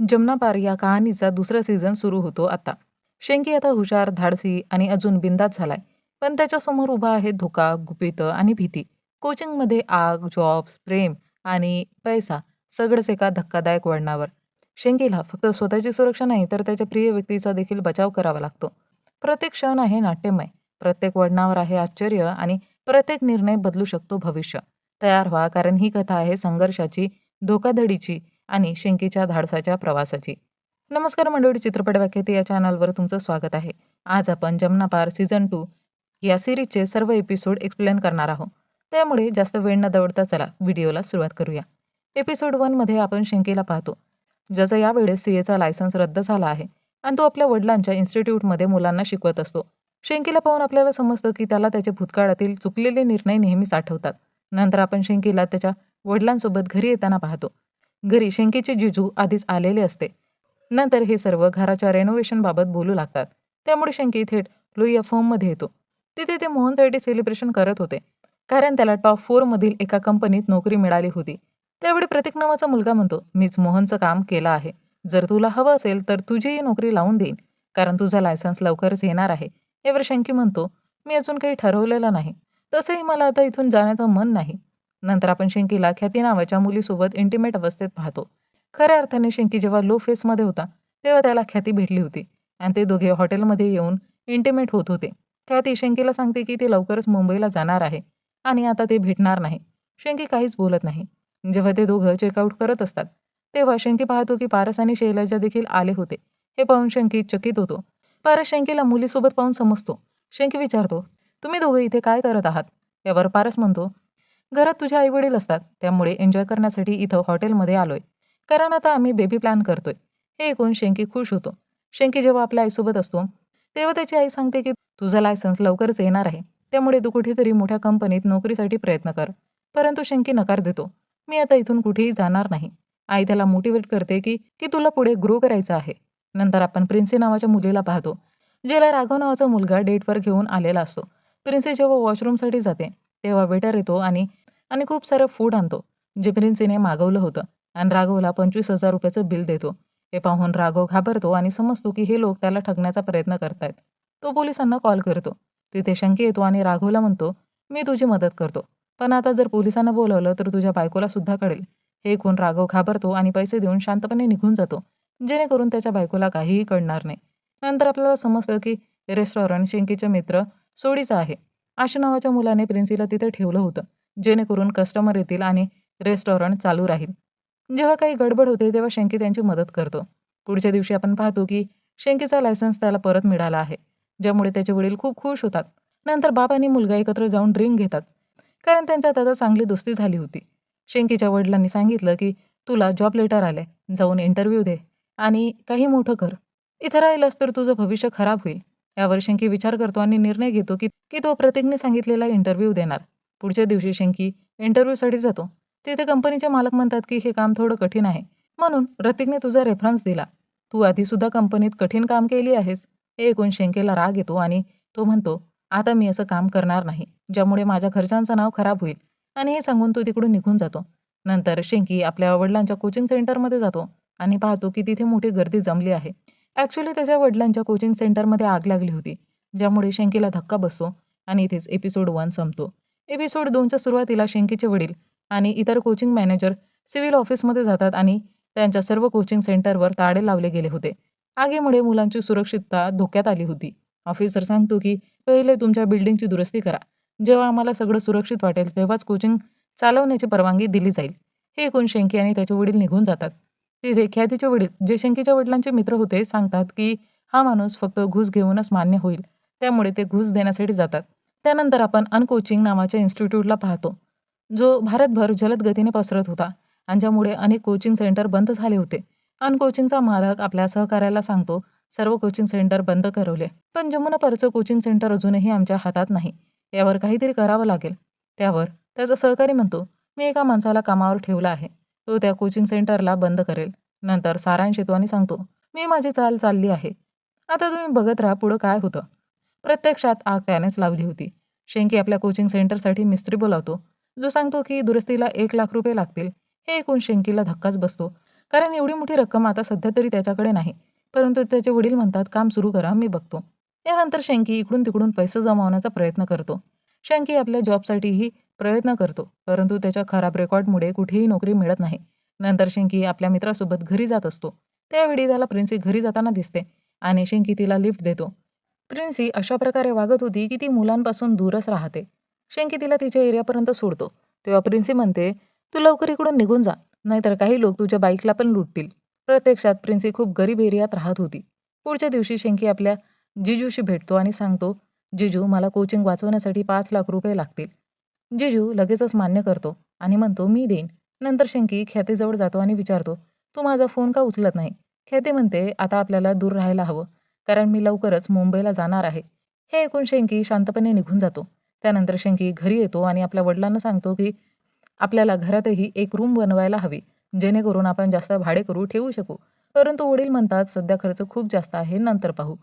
जमना पार या कहाणीचा दुसरा सीझन सुरू होतो आता. शेंकी आता हुशार, धाडसी आणि अजून बिनधास्त झालाय. पण त्याच्यासमोर उभा आहे धोका, गुपितं आणि भीती. कोचिंगमध्ये आग, जॉब्स, प्रेम आणि पैसा सगळंच एका धक्कादायक वळणावर. शेंकीला फक्त स्वतःची सुरक्षा नाही तर त्याच्या प्रिय व्यक्तीचा देखील बचाव करावा लागतो. प्रत्येक क्षण आहे नाट्यमय. प्रत्येक वळणावर आहे आश्चर्य आणि प्रत्येक निर्णय बदलू शकतो भविष्य. तयार व्हा कारण ही कथा आहे संघर्षाची, धोकाधडीची आणि शेंकीच्या धाडसाच्या प्रवासाची. नमस्कार मंडळी, चित्रपट व्याख्याते या चॅनलवर तुमचं स्वागत आहे. आज आपण जमना पार सीझन 2 या सीरीजचे सर्व एपिसोड एक्सप्लेन करणार आहोत. त्यामुळे जास्त वेळ न दवडता चला व्हिडिओला सुरुवात करूया. एपिसोड 1 मध्ये आपण शेंकीला पाहतो, ज्याचा यावेळेस सीएचा लायसन्स रद्द झाला आहे आणि तो आपल्या वडिलांच्या इन्स्टिट्यूटमध्ये मुलांना शिकवत असतो. शेंकीला पाहून आपल्याला समजतं की त्याला त्याच्या भूतकाळातील चुकलेले निर्णय नेहमीच आठवतात. नंतर आपण शेंकीला त्याच्या वडिलांसोबत घरी येताना पाहतो. घरी शेंकीचे जिजू आधीच आलेले असते. नंतर हे सर्व घराच्या रेनोव्हेशनबाबत बोलू लागतात. त्यामुळे शेंकी थेट लुईया फर्ममध्ये येतो. तिथे ते मोहनसाठी सेलिब्रेशन करत होते, कारण त्याला टॉप 4 मधील एका कंपनीत नोकरी मिळाली होती. त्यावेळी प्रतीक नावाचा मुलगा म्हणतो, मीच मोहनचं काम केलं आहे. जर तुला हवं असेल तर तुझीही नोकरी लावून देईन, कारण तुझा लायसन्स लवकरच येणार आहे. यावर शेंकी म्हणतो, मी अजून काही ठरवलेलं नाही. तसंही मला आता इथून जाण्याचं मन नाही. नंतर आपण शेंकीला ख्याती नावाच्या मुलीसोबत इंटिमेट अवस्थेत पाहतो. खऱ्या अर्थाने शेंकी जेव्हा लो फेसमध्ये होता, तेव्हा त्याला ख्याती भेटली होती आणि ते दोघे हॉटेलमध्ये येऊन इंटिमेट होत होते. ख्याती शेंकीला सांगते की ते लवकरच मुंबईला जाणार आहे आणि आता ते भेटणार नाही. शेंकी काहीच बोलत नाही. जेव्हा ते दोघं चेकआउट करत असतात, तेव्हा शेंकी पाहतो की पारस आणि शैलजा देखील आले होते. हे पाहून शेंकी चकित होतो. पारस शेंकीला मुलीसोबत पाहून समजतो. शेंकी विचारतो, तुम्ही दोघं इथे काय करत आहात? यावर पारस म्हणतो, घरात तुझे आई-वडील असतात, त्यामुळे एन्जॉय करण्यासाठी इथं हॉटेलमध्ये आलोय. कारण आता आम्ही बेबी प्लॅन करतोय. हे ऐकून शेंकी खुश होतो. शेंकी जेव्हा आपल्या आईसोबत असतो, तेव्हा त्याची आई सांगते की तुझा लायसन्स लवकरच येणार आहे. त्यामुळे तू कुठेतरी मोठ्या कंपनीत नोकरीसाठी प्रयत्न कर. परंतु शेंकी नकार देतो. मी आता इथून कुठेही जाणार नाही. आई त्याला मोटिवेट करते की की तुला पुढे ग्रो करायचं आहे. नंतर आपण प्रिन्सी नावाच्या मुलीला पाहतो, जिला राघव नावाचा मुलगा डेटवर घेऊन आलेला असतो. प्रिन्सी जेव्हा वॉशरूमसाठी जाते, तेव्हा वेटर येतो आणि आणि खूप सारं फूड आणतो, जे प्रिन्सीने मागवलं होतं आणि राघवला ₹25,000 बिल देतो. हे पाहून राघव घाबरतो आणि समजतो की हे लोक त्याला ठगण्याचा प्रयत्न करतायत. तो पोलिसांना कॉल करतो. तिथे शंकी येतो आणि राघवला म्हणतो, मी तुझी मदत करतो. पण आता जर पोलिसांना बोलावलं तर तुझ्या बायकोला सुद्धा कळेल. हे ऐकून राघव घाबरतो आणि पैसे देऊन शांतपणे निघून जातो, जेणेकरून त्याच्या बायकोला काहीही कळणार नाही. नंतर आपल्याला समजतं की रेस्टॉरंट शेंकीचे मित्र सोडीचं आहे. आशू नावाच्या मुलाने प्रिन्सीला तिथे ठेवलं होतं, जेणेकरून कस्टमर येतील आणि रेस्टॉरंट चालू राहील. जेव्हा काही गडबड होते तेव्हा शेंकी त्यांची मदत करतो. पुढच्या दिवशी आपण पाहतो की शेंकीचा लायसन्स त्याला परत मिळाला आहे, ज्यामुळे त्याचे वडील खूप खुश होतात. नंतर बाप आणि मुलगा एकत्र जाऊन ड्रिंक घेतात, कारण त्यांच्यात आता चांगली दोस्ती झाली होती. शेंकीच्या वडिलांनी सांगितलं की तुला जॉब लेटर आलंय, जाऊन इंटरव्ह्यू दे आणि काही मोठं कर. इथं राहिलंस तर तुझं भविष्य खराब होईल. यावर शेंकी विचार करतो आणि निर्णय घेतो की की तो प्रतीकने सांगितलेला इंटरव्ह्यू देणार. पुढच्या दिवशी शेंकी इंटरव्ह्यूसाठी जातो. तिथे कंपनीचे मालक म्हणतात की हे काम थोडं कठीण आहे, म्हणून प्रतीकने तुझा रेफरन्स दिला. तू आधीसुद्धा कंपनीत कठीण काम केली आहेस. हे ऐकून शेंकीला राग येतो आणि तो म्हणतो, आता मी असं काम करणार नाही, ज्यामुळे माझ्या घरच्यांचं नाव खराब होईल. आणि हे सांगून तो तिकडून निघून जातो. नंतर शेंकी आपल्या वडिलांच्या कोचिंग सेंटरमध्ये जातो आणि पाहतो की तिथे मोठी गर्दी जमली आहे. ॲक्च्युअली त्याच्या वडिलांच्या कोचिंग सेंटरमध्ये आग लागली होती, ज्यामुळे शेंकीला धक्का बसतो आणि इथेच एपिसोड 1 संपतो. एपिसोड 2च्या सुरुवातीला शेंकीचे वडील आणि इतर कोचिंग मॅनेजर सिव्हिल ऑफिसमध्ये जातात आणि त्यांच्या सर्व कोचिंग सेंटरवर ताळे लावले गेले होते. आगीमुळे मुलांची सुरक्षितता धोक्यात आली होती. ऑफिसर सांगतो की पहिले तुमच्या बिल्डिंगची दुरुस्ती करा. जेव्हा आम्हाला सगळं सुरक्षित वाटेल तेव्हाच कोचिंग चालवण्याची परवानगी दिली जाईल. हे ऐकून शेंकी आणि त्याचे वडील निघून जातात. तिथे ख्यातीचे वडील, जे शेंकीच्या वडिलांचे मित्र होते, सांगतात की हा माणूस फक्त घूस घेऊनच मान्य होईल. त्यामुळे ते घूस देण्यासाठी जातात. त्यानंतर आपण अनकोचिंग नावाच्या इन्स्टिट्यूटला पाहतो, जो भारतभर जलद गतीने पसरत होता आणि ज्यामुळे अनेक कोचिंग सेंटर बंद झाले होते. अनकोचिंगचा मालक आपल्या सहकार्याला सांगतो, सर्व कोचिंग सेंटर बंद करवले, पण जमुना पारचं कोचिंग सेंटर अजूनही आमच्या हातात नाही. यावर काहीतरी करावं लागेल. त्यावर त्याचा सहकारी म्हणतो, मी एका माणसाला कामावर ठेवलं आहे. तो त्या कोचिंग सेंटरला बंद करेल. नंतर सारांश येतो आणि सांगतो, मी माझी चाल चालली आहे. आता तुम्ही बघत राहा पुढं काय होतं. प्रत्यक्षात आग त्यानेच लावली होती. शेंकी आपल्या कोचिंग सेंटरसाठी मिस्त्री बोलावतो, जो सांगतो की दुरुस्तीला ₹1,00,000 लागतील. हे ऐकून शेंकीला धक्काच बसतो. कारण एवढी मोठी रक्कम आता सध्या तरी त्याच्याकडे नाही. परंतु त्याचे वडील म्हणतात, "काम सुरू करा, मी बघतो." यानंतर शँकी इकडून-तिकडून पैसे जमवण्याचा प्रयत्न करतो. शँकी आपल्या जॉबसाठीही प्रयत्न करतो, परंतु त्याच्या खराब रेकॉर्डमुळे कुठेही नोकरी मिळत नाही. नंतर शँकी आपल्या मित्रासोबत घरी जात असतो. त्यावेळी त्याला प्रिन्सी घरी जाताना दिसते आणि शँकी तिला लिफ्ट देतो. प्रिन्सी अशा प्रकारे वागत होती की ती मुलांपासून दूरच राहते. शँकी तिला तिच्या एरियापर्यंत सोडतो. तेव्हा प्रिन्सी म्हणते, "तू लवकर इकडून निघून जा, नाहीतर काही लोक तुझ्या बाईकला पण लुटतील." प्रत्यक्षात प्रिन्सी खूप गरीब एरियात राहत होती. पुढच्या दिवशी शँकी आपल्या जिजूशी भेटतो आणि सांगतो, "जिजू, मला कोचिंग वाचवण्यासाठी ₹5,00,000 लागतील." जिजू लगेचच मान्य करतो आणि म्हणतो, "मी देईन." नंतर शँकी ख्यातीजवळ जातो आणि विचारतो, "तू माझा फोन का उचलत नाही?" ख्याती म्हणते, "आता आपल्याला दूर राहायला हवं, कारण मी लवकरच मुंबईला जाणार आहे." हे ऐकून शँकी शांतपणे निघून जातो. त्यानंतर शँकी घरी येतो आणि आपल्या वडिलांना सांगतो, की आपल्याला घरातही एक रूम बनवायला हवी, जेणेकरून आपण जास्त भाडेकरू ठेवू शकू. परंतु वडील म्हणतात, "सध्या खर्च खूप जास्त आहे, नंतर पाहू."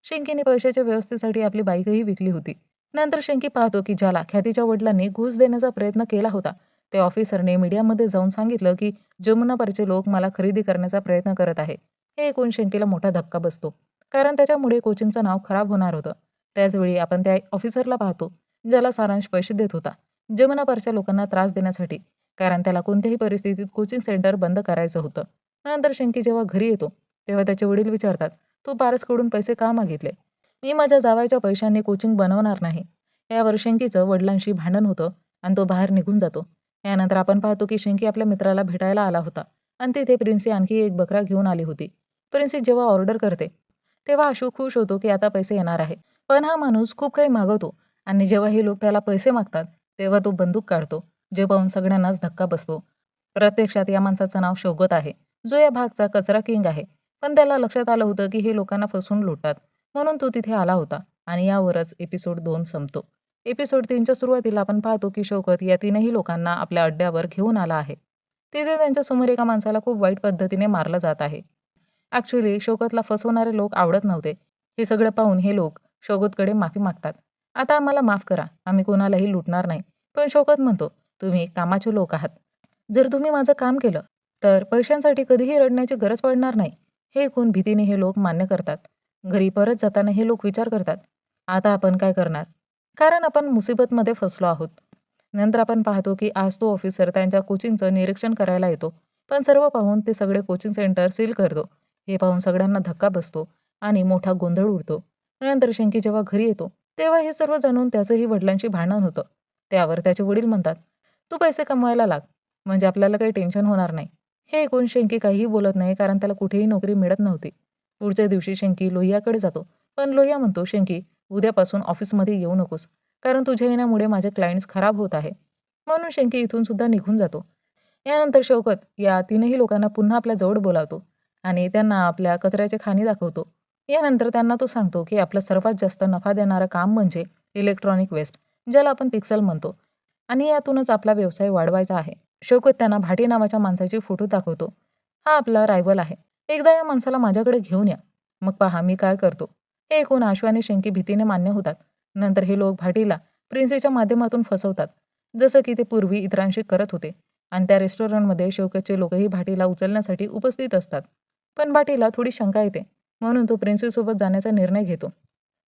शँकीने पैशाच्या व्यवस्थेसाठी आपली बाईकही विकली होती. नंतर शँकी पाहतो, की ज्याला ख्यातीच्या वडिलांनी घूस देण्याचा प्रयत्न केला होता, त्या ऑफिसरने मीडियामध्ये जाऊन सांगितलं, की जमुनापारचे लोक मला खरेदी करण्याचा प्रयत्न करत आहे. हे ऐकून शँकीला मोठा धक्का बसतो, कारण त्याच्यामुळे कोचिंगचं नाव खराब होणार होतं. त्याचवेळी आपण त्या ऑफिसरला पाहतो, ज्याला सारांश पैसे देत होता, जमुनापारच्या लोकांना त्रास देण्यासाठी, कारण त्याला कोणत्याही परिस्थितीत कोचिंग सेंटर बंद करायचं होतं. नंतर शँकी जेव्हा घरी येतो, तेव्हा त्याचे वडील विचारतात, "तू पारसकडून पैसे का मागितले?" "मी माझ्या जावयाच्या पैशांनी कोचिंग बनवणार नाही." यावर शँकीचं वडिलांशी भांडण होतं आणि तो बाहेर निघून जातो. यानंतर आपण पाहतो की शँकी आपल्या मित्राला भेटायला आला होता आणि तिथे प्रिन्सी आणखी एक बकरा घेऊन आली होती. प्रिन्सी जेव्हा ऑर्डर करते, तेव्हा आशू खुश होतो की आता पैसे येणार आहे. पण हा माणूस खूप काही मागवतो आणि जेव्हा हे लोक त्याला पैसे मागतात, तेव्हा तो बंदूक काढतो, जे पाहून सगळ्यांनाच धक्का बसतो. प्रत्यक्षात या माणसाचं नाव शौकत आहे, जो या भागचा कचरा किंग आहे. पण त्याला लक्षात आलं होतं की हे लोकांना फसवून लुटतात, म्हणून तो तिथे आला होता आणि यावरच एपिसोड 2 संपतो. एपिसोड 3च्या सुरुवातीला आपण पाहतो की शौकत या तीनही लोकांना आपल्या अड्ड्यावर घेऊन आला आहे. तिथे त्यांच्यासमोर एका माणसाला खूप वाईट पद्धतीने मारलं जात आहे. ॲक्चुअली शौकतला फसवणारे लोक आवडत नव्हते. हे सगळं पाहून हे लोक शौकतकडे माफी मागतात. "आता आम्हाला माफ करा, आम्ही कोणालाही लुटणार नाही." पण शौकत म्हणतो, "तुम्ही कामाचे लोक आहात. जर तुम्ही माझं काम केलं, तर पैशांसाठी कधीही रडण्याची गरज पडणार नाही." हे ऐकून भीतीने हे लोक मान्य करतात. घरी परत जाताना हे लोक विचार करतात, "आता आपण काय करणार?" कारण आपण मुसीबतमध्ये फसलो आहोत. नंतर आपण पाहतो की आज तो ऑफिसर त्यांच्या कोचिंगचं निरीक्षण करायला येतो. पण सर्व पाहून ते सगळे कोचिंग सेंटर सील करतो. हे पाहून सगळ्यांना धक्का बसतो आणि मोठा गोंधळ उडतो. नंतर शंकी जेव्हा घरी येतो, तेव्हा हे सर्व जाणून त्याचंही वडिलांशी भांडण होतं. त्यावर त्याचे वडील म्हणतात, "तू पैसे कमवायला लाग, म्हणजे आपल्याला काही टेन्शन होणार नाही." हे ऐकून शंकी काहीही बोलत नाही, कारण त्याला कुठेही नोकरी मिळत नव्हती. पुढच्या दिवशी शंकी लोहियाकडे जातो. पण लोहिया म्हणतो, "शंकी, उद्यापासून ऑफिसमध्ये येऊ नकोस, कारण तुझ्या येण्यामुळे माझे क्लायंट्स खराब होत आहे." म्हणून शंकी इथून सुद्धा निघून जातो. यानंतर शौकत या तीनही लोकांना पुन्हा आपल्या जवळ बोलावतो आणि त्यांना आपल्या कचऱ्याचे खाणी दाखवतो. यानंतर त्यांना तो सांगतो, की आपलं सर्वात जास्त नफा देणारं काम म्हणजे इलेक्ट्रॉनिक वेस्ट, ज्याला आपण पिक्सल म्हणतो, आणि यातूनच आपला व्यवसाय वाढवायचा आहे. शौकत त्यांना भाटे नावाच्या माणसाची फोटो दाखवतो. हा आपला रायव्हल आहे. एकदा या माणसाला माझ्याकडे घेऊन या, मग पहा मी काय करतो. हे ऐकून आशू आणि शंकी भीतीने मान्य होतात. नंतर हे लोक भाटीला प्रिन्सीच्या माध्यमातून फसवतात, जसं की ते पूर्वी इतरांशी करत होते. आणि त्या रेस्टॉरंटमध्ये शौकतचे लोकही भाटीला उचलण्यासाठी उपस्थित असतात. पण भाटीला थोडी शंका येते, म्हणून तो प्रिन्सीसोबत जाण्याचा निर्णय घेतो.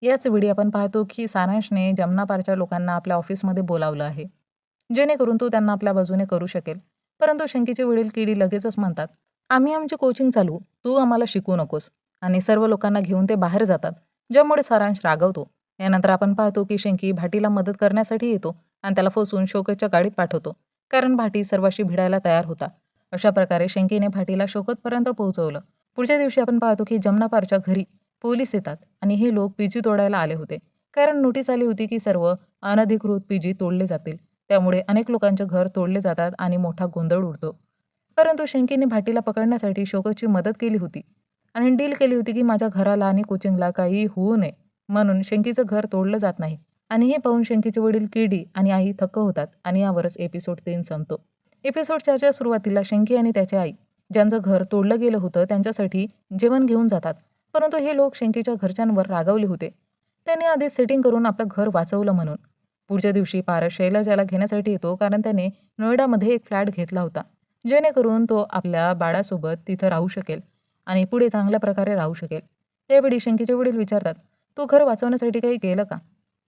याच वेळी आपण पाहतो की सारांशने जमना पारच्या लोकांना आपल्या ऑफिसमध्ये बोलावलं आहे, जेणेकरून तो त्यांना आपल्या बाजूने करू शकेल. परंतु शंकीचे वडील किडी लगेचच म्हणतात, "आम्ही आमची कोचिंग चालवू, तू आम्हाला शिकवू नकोस." आणि सर्व लोकांना घेऊन ते बाहेर जातात, ज्यामुळे सारांश रागावतो. यानंतर आपण पाहतो की शंकी भाटीला मदत करण्यासाठी येतो आणि त्याला फसवून शौकतच्या गाडीत पाठवतो, कारण भाटी सर्वांशी भिडायला तयार होता. अशा प्रकारे शंकीने भाटीला शौकतपर्यंत पोहोचवलं. पुढच्या दिवशी आपण पाहतो की जमना पारच्या घरी पोलीस येतात आणि हे लोक पीजी तोडायला आले होते, कारण नोटीस आली होती की सर्व अनधिकृत पीजी तोडले जातील. त्यामुळे अनेक लोकांचे घर तोडले जातात आणि मोठा गोंधळ उडतो. परंतु शंकीने भाटीला पकडण्यासाठी शौकतची मदत केली होती आणि डील केली होती की माझ्या घराला आणि कोचिंगला काही होऊ नये, म्हणून शंकीचं घर तोडलं जात नाही. आणि हे पाहून शंकीचे वडील किडी आणि आई थक्क होतात आणि यावरच एपिसोड 3 संपतो. एपिसोड 4च्या सुरुवातीला शंकी आणि त्याची आई, ज्यांचं घर तोडलं गेलं होतं, त्यांच्यासाठी जेवण घेऊन जातात. परंतु हे लोक शंकीच्या घरच्यांवर रागावले होते. त्याने आधीच सेटिंग करून आपलं घर वाचवलं म्हणून. पुढच्या दिवशी पारस शैलजाला घेण्यासाठी येतो, कारण त्याने नोएडामध्ये एक फ्लॅट घेतला होता. जेणेकरून तो आपल्या बाळासोबत तिथं राहू शकेल आणि पुढे चांगल्या प्रकारे राहू शकेल. त्यावेळी शेंकीचे वडील विचारतात, "तू घर वाचवण्यासाठी काही केलं का?"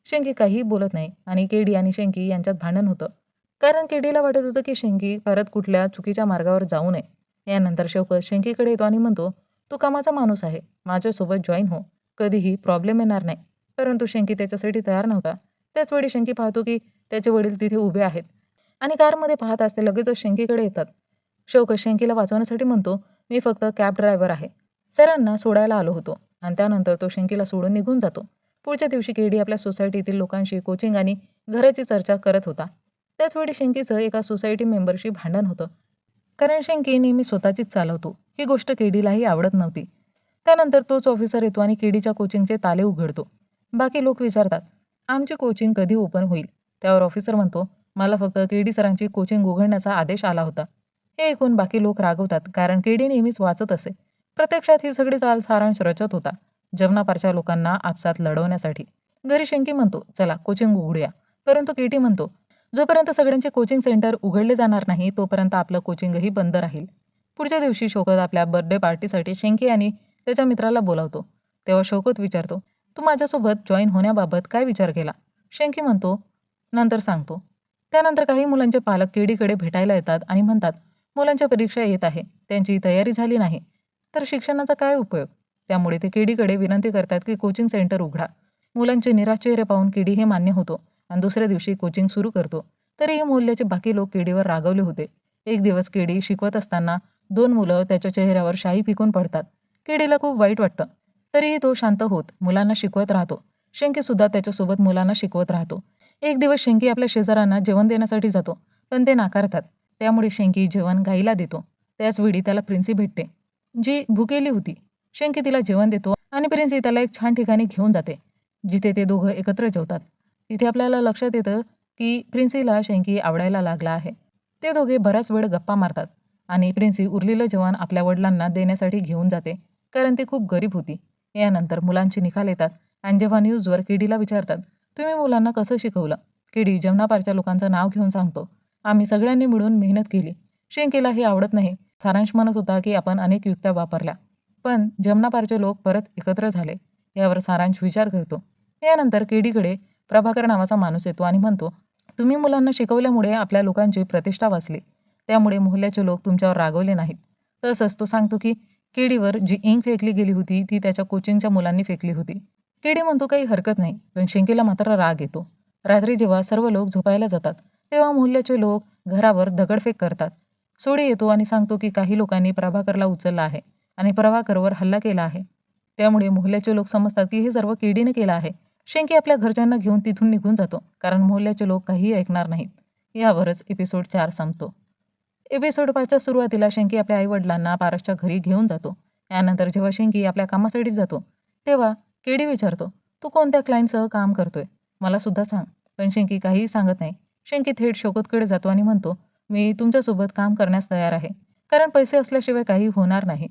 शेंकी काहीही बोलत नाही आणि केडी आणि शेंकी यांच्यात भांडण होतं. कारण केडीला वाटत होतं की शेंकी परत कुठल्या चुकीच्या मार्गावर जाऊ नये. यानंतर शौकत शेंकीकडे येतो आणि म्हणतो, "तू कामाचा माणूस आहे. माझ्यासोबत जॉईन हो. कधीही प्रॉब्लेम येणार नाही." परंतु शेंकी त्याच्यासाठी तयार नव्हता. त्याच वेळी शेंकी पाहतो की त्याचे वडील तिथे उभे आहेत आणि कारमध्ये पाहत असते लगेचच शेंकीकडे येतात. शौकत शेंकीला वाचवण्यासाठी म्हणतो, "मी फक्त कॅब ड्रायव्हर आहे. सरांना सोडायला आलो होतो." आणि त्यानंतर तो शेंकीला सोडून निघून जातो. पुढच्या दिवशी केडी आपल्या सोसायटीतील लोकांशी कोचिंग आणि घराची चर्चा करत होता. त्याचवेळी शेंकीचं एका सोसायटी मेंबरशी भांडण होतं. कारण शेंकी नेहमी स्वतःचीच चालवतो. ही गोष्ट केडीलाही आवडत नव्हती. त्यानंतर तोच ऑफिसर येतो आणि केडीच्या कोचिंगचे ताले उघडतो. बाकी लोक विचारतात, "आमची कोचिंग कधी ओपन होईल?" त्यावर ऑफिसर म्हणतो, "मला फक्त केडी सरांची कोचिंग उघडण्याचा आदेश आला होता." हे ऐकून बाकी लोक रागवतात कारण केडी नेहमीच वाचत असे. प्रत्यक्षात ही सगळी चाल सारांश रचत होता जमनापारच्या लोकांना आपसात लढवण्यासाठी. घरी शेंकी म्हणतो, "चला कोचिंग उघडूया." परंतु केटी म्हणतो, "जोपर्यंत सगळ्यांचे कोचिंग सेंटर उघडले जाणार नाही तोपर्यंत आपलं कोचिंगही बंद राहील." पुढच्या दिवशी शौकत आपल्या बर्थडे पार्टीसाठी शेंकी आणि त्याच्या मित्राला बोलावतो. तेव्हा शौकत विचारतो, "तू माझ्यासोबत जॉईन होण्याबाबत काय विचार केला?" शेंकी म्हणतो, "नंतर सांगतो." त्यानंतर काही मुलांचे पालक केडीकडे भेटायला येतात आणि म्हणतात, "मुलांच्या परीक्षा येत आहे. त्यांची तयारी झाली नाही तर शिक्षणाचा काय उपयोग?" त्यामुळे ते केडीकडे विनंती करतात की कोचिंग सेंटर उघडा. मुलांचे निराश चेहरे पाहून केडी हे मान्य होतो आणि दुसऱ्या दिवशी कोचिंग सुरू करतो. तरीही मोहल्ल्याचे बाकी लोक केडीवर रागावले होते. एक दिवस केडी शिकवत असताना 2 मुलं त्याच्या चेहऱ्यावर शाई फेकून पडतात. केडीला खूप वाईट वाटतं. तरीही तो शांत होत मुलांना शिकवत राहतो. शेंकी सुद्धा त्याच्यासोबत मुलांना शिकवत राहतो. एक दिवस शेंकी आपल्या शेजाऱ्यांना जेवण देण्यासाठी जातो, पण ते नाकारतात. त्यामुळे शेंकी जेवण गाईला देतो. त्याच वेळी त्याला प्रिन्सी भेटते, जी भुकेली होती. शेंकी तिला जेवण देतो आणि प्रिन्सी त्याला एक छान ठिकाणी घेऊन जाते, जिथे ते दोघं एकत्र जेवतात. तिथे आपल्याला लक्षात येतं की प्रिन्सीला शेंकी आवडायला लागला आहे. ते दोघे बराच वेळ गप्पा मारतात आणि प्रिन्सी उरलेलं जेवण आपल्या वडिलांना देण्यासाठी घेऊन जाते, कारण ती खूप गरीब होती. यानंतर मुलांचे निकाल येतात आणि जेव्हा न्यूजवर केडीला विचारतात, "तुम्ही मुलांना कसं शिकवलं?" केडी जमनापारच्या लोकांचं नाव घेऊन सांगतो, "आम्ही सगळ्यांनी मिळून मेहनत केली." शेंकीला हे आवडत नाही. सारांश म्हणत होता की आपण अनेक युक्त्या वापरल्या, पण जमनापारचे लोक परत एकत्र झाले. यावर सारांश विचार करतो. यानंतर केडीकडे प्रभाकर नावाचा माणूस येतो आणि म्हणतो, "तुम्ही मुलांना शिकवल्यामुळे आपल्या लोकांची प्रतिष्ठा वाचली. त्यामुळे मोहल्ल्याचे लोक तुमच्यावर रागवले नाहीत." तसंच तो सांगतो की केडीवर जी इंक फेकली गेली होती ती त्याच्या कोचिंगच्या मुलांनी फेकली होती. केडी म्हणतो काही हरकत नाही, पण शेंकीला मात्र राग येतो. रात्री जेव्हा सर्व लोक झोपायला जातात तेव्हा मोहल्ल्याचे लोक घरावर दगडफेक करतात. सोडी येतो आणि सांगतो की काही लोकांनी प्रभाकरला उचललं आहे आणि प्रभाकरवर हल्ला केला आहे. त्यामुळे मोहल्ल्याचे लोक समजतात की हे सर्व केडीने केलं आहे. शेंकी आपल्या घरच्यांना घेऊन तिथून निघून जातो कारण मोहल्ल्याचे लोक काहीही ऐकणार नाहीत. यावरच एपिसोड 4 संपतो. एपिसोड 5च्या सुरुवातीला शेंकी आपल्या आई-वडिलांना पारसच्या घरी घेऊन जातो. यानंतर जेव्हा शेंकी आपल्या कामासाठी जातो, तेव्हा केडी विचारतो, "तू कोणत्या क्लायंटसह काम करतोय? मला सुद्धा सांग." पण शेंकी काहीही सांगत नाही. शेंकी थेट शौकतकडे जातो आणि म्हणतो, "मी तुमच्यासोबत काम करण्यास तयार आहे, कारण पैसे असल्याशिवाय काही होणार नाही."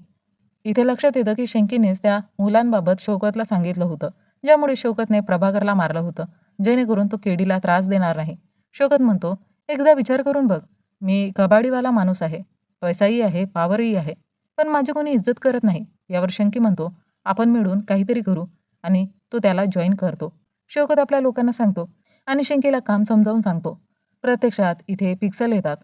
इथे लक्षात येतं की शेंकीनेच त्या मुलांबाबत शौकतला सांगितलं होतं, ज्यामुळे शौकतने प्रभाकरला मारलं होतं, जेणेकरून तो केडीला त्रास देणार नाही. शौकत म्हणतो, "एकदा विचार करून बघ. मी कबाडीवाला माणूस आहे. पैसाही आहे, पॉवरही आहे. पण माझी कोणी इज्जत करत नाही." यावर शेंकी म्हणतो, "आपण मिळून काहीतरी करू." आणि तो त्याला जॉईन करतो. शौकत आपल्या लोकांना सांगतो आणि शेंकीला काम समजावून सांगतो. प्रत्यक्षात इथे पिक्सल येतात,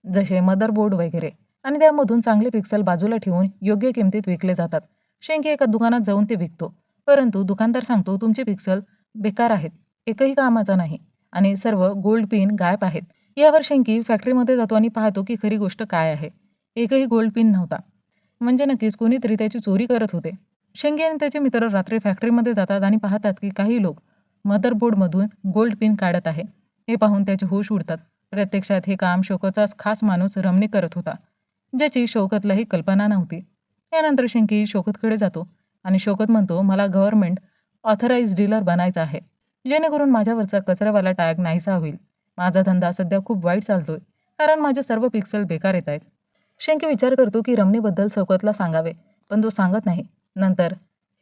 जसे मदरबोर्ड वगैरे, आणि त्यामधून चांगले पिक्सल बाजूला ठेवून योग्य किमतीत विकले जातात. शेंकी एका दुकानात जाऊन ते विकतो. परंतु दुकानदार सांगतो, "तुमचे पिक्सल बेकार आहेत. एकही कामाचा नाही आणि सर्व गोल्ड पिन गायब आहेत." यावर शेंकी फॅक्टरीमध्ये जातो आणि पाहतो की खरी गोष्ट काय आहे. एकही गोल्ड पिन नव्हता. म्हणजे नक्कीच कोणीतरी त्याची चोरी करत होते. शेंकी आणि त्याचे मित्र रात्री फॅक्टरीमध्ये जातात आणि पाहतात की काही लोक मदरबोर्डमधून गोल्ड पिन काढत आहे. हे पाहून त्याचे होश उडतात. प्रत्यक्षात हे काम शौकतचाच खास माणूस रमणी करत होता, ज्याची शौकतलाही कल्पना नव्हती. यानंतर शेंकी शौकतकडे जातो आणि शौकत म्हणतो, "मला गव्हर्नमेंट ऑथराइज्ड डीलर बनायचं आहे, जेणेकरून माझ्यावरचा कचरावाला टॅग नाहीसा होईल. माझा धंदा सध्या खूप वाईट चालतोय, कारण माझे सर्व पिक्सल बेकार येत आहेत." शेंकी विचार करतो की रमणीबद्दल शौकतला सांगावे, पण तो सांगत नाही. नंतर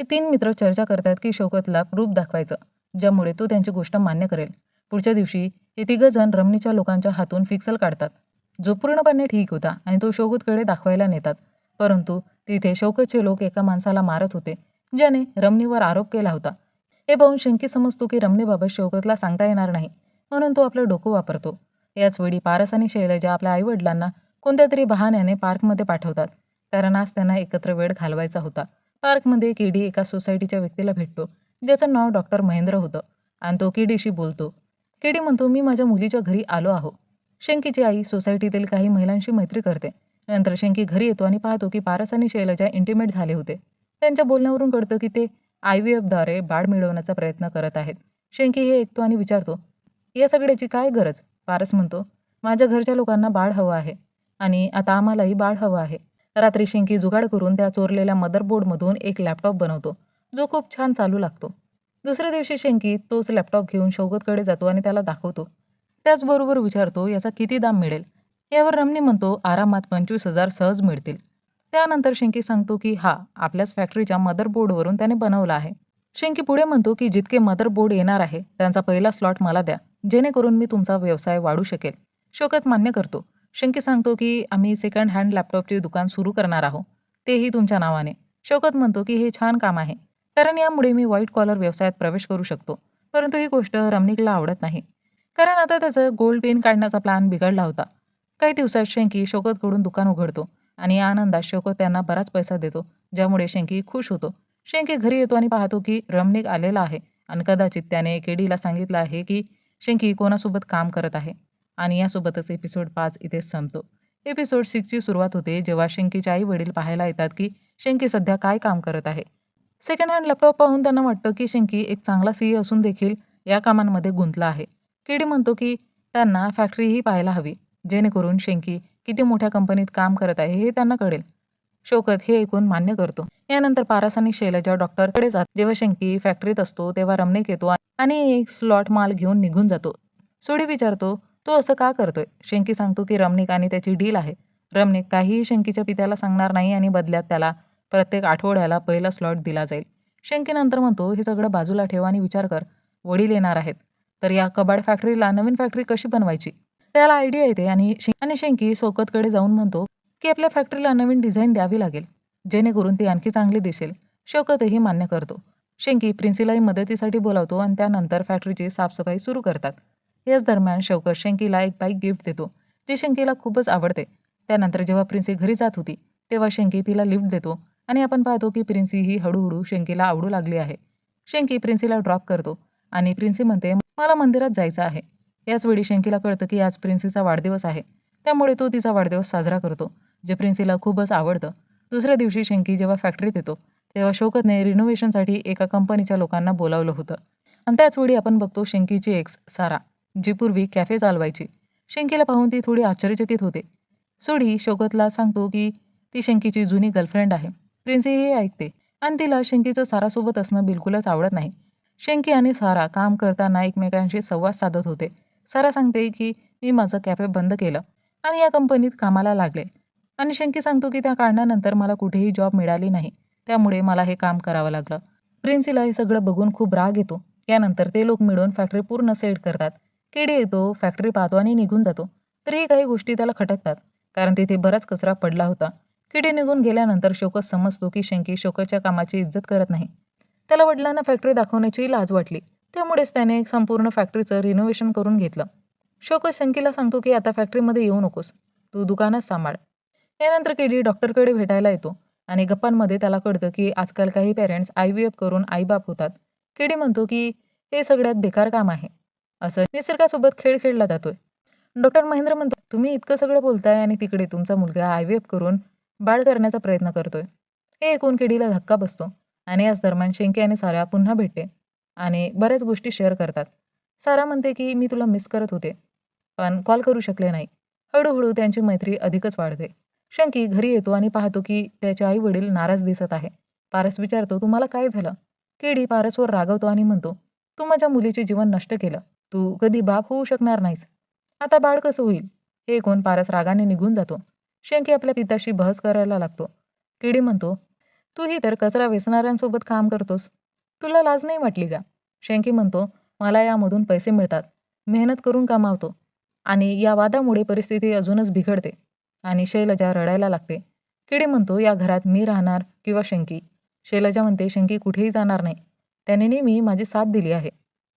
हे 3 मित्र चर्चा करतात की शौकतला प्रूफ दाखवायचं, ज्यामुळे तो त्यांची गोष्ट मान्य करेल. पुढच्या दिवशी हे तिघं जण रमणीच्या लोकांच्या हातून पिक्सल काढतात जो पूर्णपणे ठीक होता आणि तो शौकतकडे दाखवायला नेतात. परंतु तिथे शौकतचे लोक एका माणसाला मारत होते, ज्याने रमणीवर आरोप केला होता. हे पाहून शंकी समजतो की रमणीबाबत शौकतला सांगता येणार नाही, म्हणून तो आपलं डोकं वापरतो. याच वेळी पारस आणि शैलजा आपल्या आईवडिलांना कोणत्या तरी बहाण्याने पार्कमध्ये पाठवतात, कारण आज त्यांना एकत्र वेळ घालवायचा होता. पार्कमध्ये केडी एका सोसायटीच्या व्यक्तीला भेटतो, ज्याचं नाव डॉक्टर महेंद्र होतं, आणि तो केडीशी बोलतो. केडी म्हणतो, मी माझ्या मुलीच्या घरी आलो आहो. शंकीची आई सोसायटीतील काही महिलांशी मैत्री करते. नंतर शंकी घरी येतो आणि पाहतो की पारस आणि शैलजा इंटिमेट झाले होते. त्यांच्या बोलण्यावरून कळतं की ते IVFद्वारे बाळ मिळवण्याचा प्रयत्न करत आहेत. शंकी हे ऐकतो आणि विचारतो, या सगळ्याची काय गरज? पारस म्हणतो, माझ्या घरच्या लोकांना बाळ हवं आहे आणि आता आम्हालाही बाळ हवं आहे. रात्री शंकी जुगाड करून त्या चोरलेल्या मदरबोर्डमधून एक लॅपटॉप बनवतो, जो खूप छान चालू लागतो. दुसऱ्या दिवशी शंकी तोच लॅपटॉप घेऊन शौकतकडे जातो आणि त्याला दाखवतो. त्याचबरोबर विचारतो, याचा किती दाम मिळेल? यावर रमणी म्हणतो, आरामात 25,000 सहज मिळतील. त्यानंतर शंकी सांगतो की हा आपल्याच फॅक्टरीच्या मदरबोर्डवरून त्याने बनवला आहे. शंकी पुढे म्हणतो की जितके मदरबोर्ड येणार आहे त्यांचा पहिला स्लॉट मला द्या, जेणेकरून मी तुमचा व्यवसाय वाढू शकेल. शौकत मान्य करतो. शंकी सांगतो की आम्ही सेकंड हँड लॅपटॉपचे दुकान सुरू करणार आहोत, तेही तुमच्या नावाने. शौकत म्हणतो की हे छान काम आहे, कारण यामुळे मी व्हाईट कॉलर व्यवसायात प्रवेश करू शकतो. परंतु ही गोष्ट रमणीकला आवडत नाही, कारण आता त्याचं गोल्ड पेन काढण्याचा प्लॅन बिघडला होता. काही दिवसात शंकी शौकतकडून दुकान उघडतो आणि या आनंदात शौकत त्यांना बराच पैसा देतो, ज्यामुळे शंकी खुश होतो. शंकी घरी येतो आणि पाहतो की रमणीक आलेला आहे आणि कदाचित त्याने केडीला सांगितलं आहे की शंकी कोणासोबत काम करत आहे. आणि यासोबतच एपिसोड 5 इथेच संपतो. एपिसोड 6ची सुरुवात होते जेव्हा शंकीचे आई वडील पाहायला येतात की शंकी सध्या काय काम करत आहे. सेकंड हँड लॅपटॉप पाहून त्यांना वाटतं की शंकी एक चांगला सीए असून देखील या कामांमध्ये गुंतला आहे. केडी म्हणतो की त्यांना फॅक्टरीही पाहायला हवी, जेणेकरून शंकी किती मोठ्या कंपनीत काम करत आहे हे त्यांना कळेल. शौकत हे ऐकून मान्य करतो. यानंतर पारस आणि शैलजा डॉक्टरकडे जातात. जेव्हा शंकी फॅक्टरीत असतो तेव्हा रमणीक येतो आणि एक स्लॉट माल घेऊन निघून जातो. सोडी विचारतो, तो असं का करतोय? शंकी सांगतो की रमणीक आणि त्याची डील आहे. रमणीक काहीही शंकीच्या पित्याला सांगणार नाही आणि बदल्यात त्याला प्रत्येक आठवड्याला पहिला स्लॉट दिला जाईल. शंकी नंतर म्हणतो, हे सगळं बाजूला ठेव आणि विचार कर, वडील येणार आहेत, तर या कबाड फॅक्टरीला नवीन फॅक्टरी कशी बनवायची? त्याला आयडिया येते आणि शंकी शौकतकडे जाऊन म्हणतो की आपल्या फॅक्टरीला नवीन डिझाईन द्यावी लागेल, जेणेकरून ती आणखी चांगली दिसेल. शौकतही मान्य करतो. शंकी प्रिन्सीलाही मदतीसाठी बोलावतो आणि त्यानंतर फॅक्टरीची साफसफाई सुरू करतात. याच दरम्यान शौकत शंकीला एक बाईक गिफ्ट देतो, जी शंकीला खूपच आवडते. त्यानंतर जेव्हा प्रिन्सी घरी जात होती तेव्हा शंकी तिला लिफ्ट देतो आणि आपण पाहतो की प्रिन्सी ही हळूहळू शंकीला आवडू लागली आहे. शंकी प्रिन्सीला ड्रॉप करतो आणि प्रिन्सी म्हणते, मला मंदिरात जायचं आहे. याच वेळी शंकीला कळतं की आज प्रिन्सीचा वाढदिवस आहे, त्यामुळे तो तिचा वाढदिवस साजरा करतो, जे प्रिन्सीला खूपच आवडतं. दुसऱ्या दिवशी शंकी जेव्हा फॅक्टरीत येतो तेव्हा शौकतने रिनोव्हेशनसाठी एका कंपनीच्या लोकांना बोलावलं होतं. आणि त्याच वेळी आपण बघतो शंकीची एक्स सारा, जी पूर्वी कॅफे चालवायची. शंकीला पाहून ती थोडी आश्चर्यचकित होते. सोडी शौकतला सांगतो की ती शंकीची जुनी गर्लफ्रेंड आहे. प्रिन्सी हे ऐकते आणि तिला शंकीचं सारासोबत असणं बिलकुलच आवडत नाही. शंकी आणि सारा काम करताना एकमेकांशी संवाद साधत होते. सारा सांगते की मी माझं कॅफे बंद केलं आणि या कंपनीत कामाला लागले, आणि शंकी सांगतो की त्या कारणानंतर मला कुठेही जॉब मिळाली नाही, त्यामुळे मला हे काम करावं लागलं. प्रिन्सीला हे सगळं बघून खूप राग येतो. यानंतर ते लोक मिळून फॅक्टरी पूर्ण सेट करतात. केडी येतो, फॅक्टरी पाहतो आणि निघून जातो. तरीही काही गोष्टी त्याला खटकतात, कारण तिथे बराच कचरा पडला होता. केडी निघून गेल्यानंतर शौकत समजतो की शंकी शौकतच्या कामाची इज्जत करत नाही. त्याला वडिलांना फॅक्टरी दाखवण्याची लाज वाटली, त्यामुळेच त्याने संपूर्ण फॅक्टरीचं रिनोव्हेशन करून घेतलं. शौकत शंकीला सांगतो की आता फॅक्टरीमध्ये येऊ नकोस, तू दुकानच सांभाळ. यानंतर केडी डॉक्टरकडे भेटायला येतो आणि गप्पांमध्ये त्याला कळतं की आजकाल काही पेरेंट्स IVF करून आईबाप होतात. केडी म्हणतो की हे सगळ्यात बेकार काम आहे, असं निसर्गासोबत खेळ खेळला जातोय. डॉक्टर महेंद्र म्हणतो, तुम्ही इतकं सगळं बोलताय आणि तिकडे तुमचा मुलगा IVF करून बाळ करण्याचा प्रयत्न करतोय. हे ऐकून केडीला धक्का बसतो आणि याच दरम्यान शंकी आणि सारा पुन्हा भेटते आणि बऱ्याच गोष्टी शेअर करतात. सारा म्हणते की मी तुला मिस करत होते, पण कॉल करू शकले नाही. हळूहळू त्यांची मैत्री अधिकच वाढते. शंकी घरी येतो आणि पाहतो की त्याचे आई वडील नाराज दिसत आहे. पारस विचारतो, तुम्हाला काय झालं? केडी पारसवर रागवतो आणि म्हणतो, तू माझ्या मुलीचे जीवन नष्ट केलं, तू कधी बाप होऊ शकणार नाहीस, आता बाळ कसं होईल? हे ऐकून पारस रागाने निघून जातो. शंकी आपल्या पित्याशी बहस करायला लागतो. केडी म्हणतो, तूही तर कचरा वेचणाऱ्यांसोबत काम करतोस, तुला लाज नाही वाटली का? शंकी म्हणतो, मला यामधून पैसे मिळतात, मेहनत करून कमावतो, आणि या वादामुळे परिस्थिती अजूनच बिघडते आणि शैलजा रडायला लागते. किडी म्हणतो, "या घरात मी राहणार किंवा शंकी?" शैलजा म्हणते, "शंकी कुठेही जाणार नाही. त्याने नेहमी माझी साथ दिली आहे."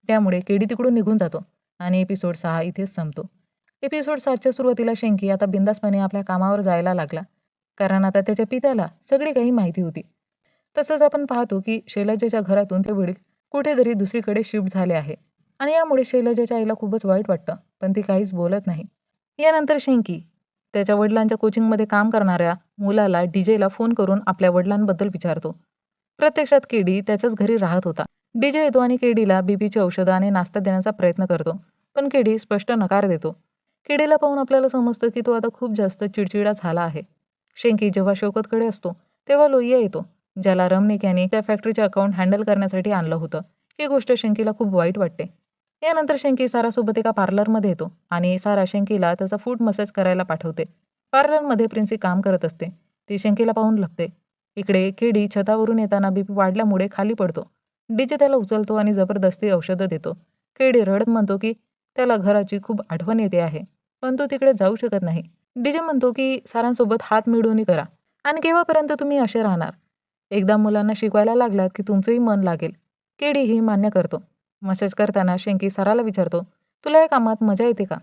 त्यामुळे केडी तिकडून निघून जातो आणि एपिसोड 6 इथेच संपतो. एपिसोड 7च्या सुरुवातीला शंकी आता बिनधास्तपणे आपल्या कामावर जायला लागला. कारण आता त्याच्या पित्याला सगळी काही माहिती होती. तसंच आपण पाहतो की शैलजेच्या घरातून ते वडील कुठेतरी दुसरीकडे शिफ्ट झाले आहे आणि यामुळे शैलजेच्या आईला खूपच वाईट वाटतं, पण ती काहीच बोलत नाही. यानंतर शंकी त्याच्या वडिलांच्या कोचिंगमध्ये काम करणाऱ्या मुलाला डीजेला फोन करून आपल्या वडिलांबद्दल विचारतो. प्रत्यक्षात केडी त्याच्याच घरी राहत होता. डीजे येतो आणि केडीला बीपीची औषधं आणि नाश्ता देण्याचा प्रयत्न करतो, पण केडी स्पष्ट नकार देतो. केडीला पाहून आपल्याला समजतं की तो आता खूप जास्त चिडचिडा झाला आहे. शेंकी जेव्हा शौकतकडे असतो तेव्हा लोहिया येतो, ज्याला रमनिक यांनी त्या फॅक्टरीचे अकाउंट हँडल करण्यासाठी आणलं होतं. ही गोष्ट शेंकीला खूप वाईट वाटते. यानंतर शेंकी सारासोबत एका पार्लरमध्ये येतो आणि सारा शेंकीला त्याचा फूट मसाज करायला पाठवते. पार्लरमध्ये प्रिन्सी काम करत असते. ती शेंकीला पाहून लागते. इकडे केडी छतावरून येताना बीपी वाढल्यामुळे खाली पडतो. डीजे त्याला उचलतो आणि जबरदस्ती औषधं देतो. केडी रडत म्हणतो की त्याला घराची खूप आठवण येते आहे, पण तो तिकडे जाऊ शकत नाही. डीजे म्हणतो की सारांसोबत हात मिळवणी करा आणि केव्हापर्यंत तुम्ही असे राहणार? एकदा मुलांना शिकवायला लागलात की तुमचंही मन लागेल. केडी ही मान्य करतो. मसाज करताना शेंकी साराला विचारतो, तुला या कामात मजा येते का?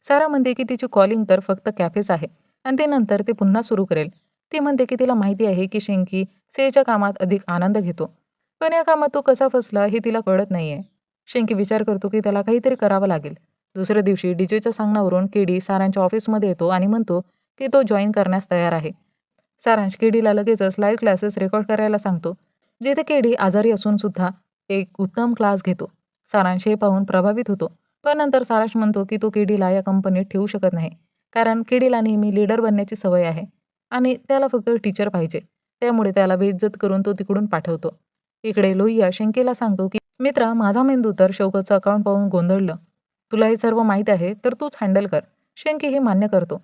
सारा म्हणते की तिची कॉलिंग तर फक्त कॅफेच आहे आणि ते नंतर ते पुन्हा सुरू करेल. ती म्हणते की तिला माहिती आहे की शेंकी सेच्या कामात अधिक आनंद घेतो, पण या कामात तो कसा फसला हे तिला कळत नाहीये. शेंकी विचार करतो की त्याला काहीतरी करावं लागेल. दुसऱ्या दिवशी डीजेच्या सांगण्यावरून केडी सारांच्या ऑफिसमध्ये येतो आणि म्हणतो की तो जॉईन करण्यास तयार आहे. सारांश केडीला लगेचच लाईव्ह क्लासेस रेकॉर्ड करायला सांगतो, जिथे केडी आजारी असून सुद्धा एक उत्तम क्लास घेतो. सारांश हे पाहून प्रभावित होतो, पण नंतर सारांश म्हणतो की तो केडीला या कंपनीत ठेवू शकत नाही, कारण केडीला नेहमी लीडर बनण्याची सवय आहे आणि त्याला फक्त टीचर पाहिजे. त्यामुळे त्याला बेइज्जत करून तो तिकडून पाठवतो. इकडे लोहिया शंकेला सांगतो की मित्रा, माझा मेंदू तर शौकतचं अकाउंट पाहून गोंधळलं. तुला हे सर्व माहीत आहे तर तूच हँडल कर. शंकी हे मान्य करतो.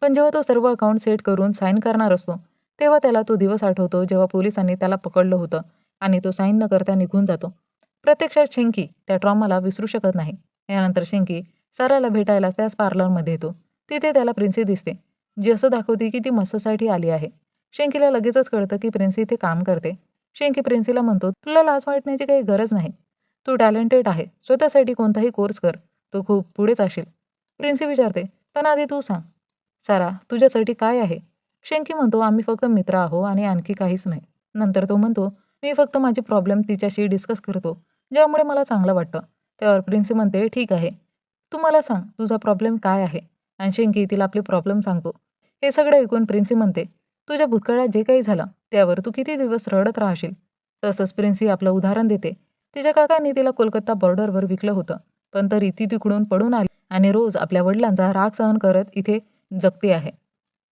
पण जेव्हा तो सर्व अकाउंट सेट करून साईन करणार असतो, तेव्हा त्याला तो दिवस आठवतो जेव्हा पोलिसांनी त्याला पकडलं होतं आणि तो साईन न करता निघून जातो. प्रत्यक्षात शेंकी त्या ट्रॉमाला विसरू शकत नाही. यानंतर शेंकी साराला भेटायला त्याच पार्लरमध्ये येतो. तिथे त्याला प्रिन्सी दिसते, जी असं दाखवते की ती मसाजसाठी आली आहे. शेंकीला लगेचच कळतं की प्रिन्सी इथे काम करते. शेंकी प्रिन्सीला म्हणतो, तुला लाज वाटण्याची काही गरज नाही. तू टॅलेंटेड आहे. स्वतःसाठी कोणताही कोर्स कर. तू खूप पुढे जाशील. प्रिन्सी विचारते, पण आधी तू सांग, सारा तुझ्यासाठी काय आहे? शेंकी म्हणतो, आम्ही फक्त मित्र आहो आणि आणखी काहीच नाही. नंतर तो म्हणतो, मी फक्त माझी प्रॉब्लेम तिच्याशी डिस्कस करतो, ज्यामुळे मला चांगलं वाटतं. त्यावर प्रिन्सी म्हणते, ठीक आहे. तू मला सांग तुझा प्रॉब्लेम काय आहे? आणि शेंकी तिला आपली प्रॉब्लेम सांगतो. हे सगळं ऐकून प्रिन्सी म्हणते, तुझ्या भूतकाळात जे काही झालं त्यावर तू किती दिवस रडत राहशील? तसंच प्रिन्सी आपलं उदाहरण देते. तिच्या काकांनी तिला कोलकाता बॉर्डरवर विकलं होतं, पण तरी ती तिकडून पळून आली आणि रोज आपल्या वडिलांचा राग सहन करत इथे जगते आहे.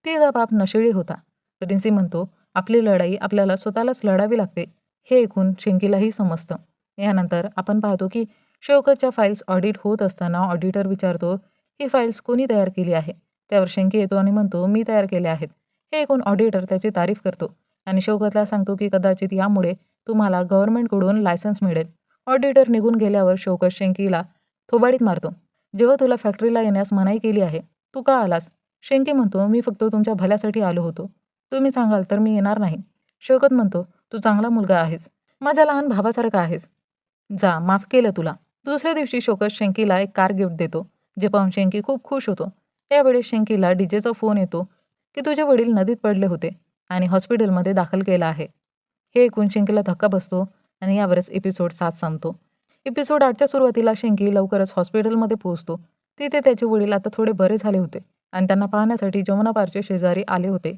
तिचा बाप नशेडी होता. प्रिन्सी म्हणतो, आपली लढाई आपल्याला स्वतःलाच लढावी लागते. हे ऐकून शेंकीलाही समजतं. यानंतर आपण पाहतो की शौकतच्या फाईल्स ऑडिट होत असताना ऑडिटर विचारतो, ही फाईल्स कोणी तयार केली आहे? त्यावर शेंकी येतो आणि म्हणतो, मी तयार केल्या आहेत. हे ऐकून ऑडिटर त्याची तारीफ करतो आणि शौकतला सांगतो की कदाचित यामुळे तुम्हाला गव्हर्नमेंटकडून लायसन्स मिळेल. ऑडिटर निघून गेल्यावर शौकत शेंकीला थोबाडीत मारतो. जेव्हा तुला फॅक्टरीला येण्यास मनाई केली आहे, तू का आलास? शेंकी म्हणतो, मी फक्त तुमच्या भल्यासाठी आलो होतो. तुम्ही सांगाल तर मी येणार नाही. शौकत म्हणतो, तू चांगला मुलगा आहेस. माझ्या लहान भावासारखा आहेस. जा, माफ केलं तुला. दुसऱ्या दिवशी शौकत शेंकीला एक कार गिफ्ट देतो, जे पाहून शेंकी खूप खुश होतो. त्यावेळेस शेंकीला डीजेचा फोन येतो की तुझे वडील नदीत पडले होते आणि हॉस्पिटलमध्ये दाखल केलं आहे. हे ऐकून शेंकीला धक्का बसतो आणि यावरच एपिसोड 7 संपतो. एपिसोड 8च्या सुरुवातीला शेंकी लवकरच हॉस्पिटलमध्ये पोहोचतो. तिथे त्याचे वडील आता थोडे बरे झाले होते आणि त्यांना पाहण्यासाठी जमुनापारचे शेजारी आले होते.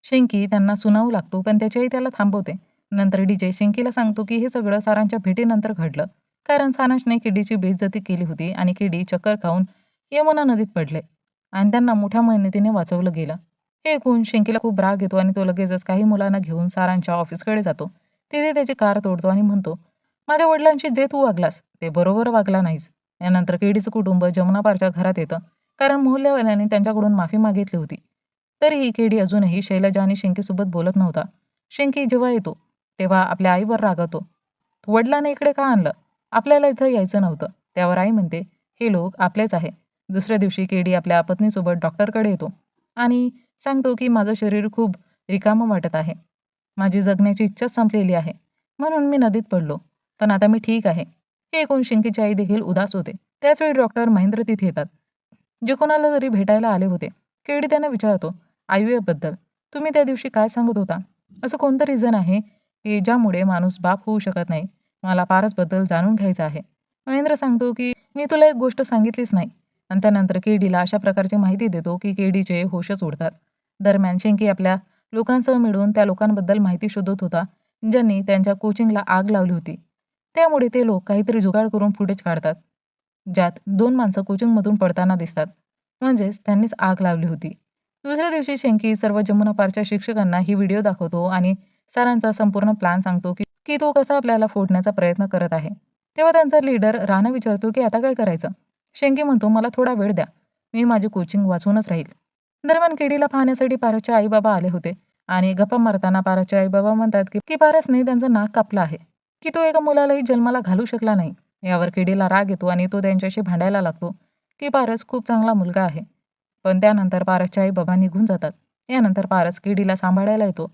शेंकी त्यांना सुनावू लागतो, पण त्याची आई त्याला थांबवते. नंतर डीजे शेंकीला सांगतो की हे सगळं सारांच्या भेटीनंतर घडलं, कारण सारांशने किडीची बेइज्जती केली होती आणि किडी चक्कर खाऊन यमुना नदीत पडले आणि त्यांना मोठ्या मेहनतीने वाचवलं गेलं. हे ऐकून शेंकीला खूप राग येतो आणि तो लगेचच काही मुलांना घेऊन सारांच्या ऑफिसकडे जातो. तिथे त्याची कार तोडतो आणि म्हणतो, माझ्या वडिलांशी जे तू वागलास ते बरोबर वागला नाहीस. यानंतर केडीचं कुटुंब जमुनापारच्या घरात येतं, कारण मोहल्लेवाल्यांनी त्यांच्याकडून माफी मागितली होती. तरीही केडी अजूनही शैलजा आणि शेंकीसोबत बोलत नव्हता. शेंकी जेव्हा येतो तेव्हा आपल्या आईवर रागावतो. वडिलांनी इकडे का आणलं? आपल्याला इथं यायचं नव्हतं. त्यावर आई म्हणते, हे लोक आपलेच आहे. दुसऱ्या दिवशी केडी आपल्या पत्नीसोबत डॉक्टरकडे येतो आणि सांगतो की माझं शरीर खूप रिकामं वाटत आहे. माझी जगण्याची इच्छाच संपलेली आहे. म्हणून मी नदीत पडलो. पण आता मी ठीक आहे. हे ऐकून शिंकीची आई देखील उदास होते. त्याचवेळी डॉक्टर महेंद्र तिथे येतात, जे कोणाला तरी भेटायला आले होते. केडी त्यांना विचारतो, आयव्हीएफबद्दल तुम्ही त्या दिवशी काय सांगत होता? असं कोणतं रिझन आहे की ज्यामुळे माणूस बाप होऊ शकत नाही? मला पारसबद्दल जाणून घ्यायचं आहे. महेंद्र सांगतो की मी तुला एक गोष्ट सांगितलीच नाही. आणि त्यानंतर केडीला अशा प्रकारची माहिती देतो की केडीचे होशच उडतात. दरम्यान शिंकी आपल्या लोकांसह मिळून त्या लोकांबद्दल माहिती शोधत होता, ज्यांनी त्यांच्या कोचिंगला आग लावली होती. त्यामुळे ते लोक काहीतरी जुगाड करून फुटेज काढतात, ज्यात 2 माणसं कोचिंगमधून पडताना दिसतात. म्हणजेच त्यांनीच आग लावली होती. दुसऱ्या दिवशी शेंकी सर्व जमुना पारच्या शिक्षकांना ही व्हिडिओ दाखवतो आणि सरांचा संपूर्ण प्लॅन सांगतो की की तो कसा आपल्याला फोडण्याचा प्रयत्न करत आहे. तेव्हा त्यांचा लीडर राणा विचारतो की आता काय करायचं? शेंकी म्हणतो, मला थोडा वेळ द्या. मी माझी कोचिंग वाचूनच राहील. दरम्यान केडीला पाहण्यासाठी पारसचे आई-बाबा आले होते आणि गप्पा मारताना पारसचे आई-बाबा म्हणतात की पारसने त्यांचं नाक कापलं आहे, की तो एका मुलालाही जन्माला घालू शकला नाही. यावर केडीला राग येतो आणि तो त्यांच्याशी भांडायला लागतो की पारस खूप चांगला मुलगा आहे. पण त्यानंतर पारसचे आई-बाबा निघून जातात. यानंतर पारस केडीला सांभाळायला येतो.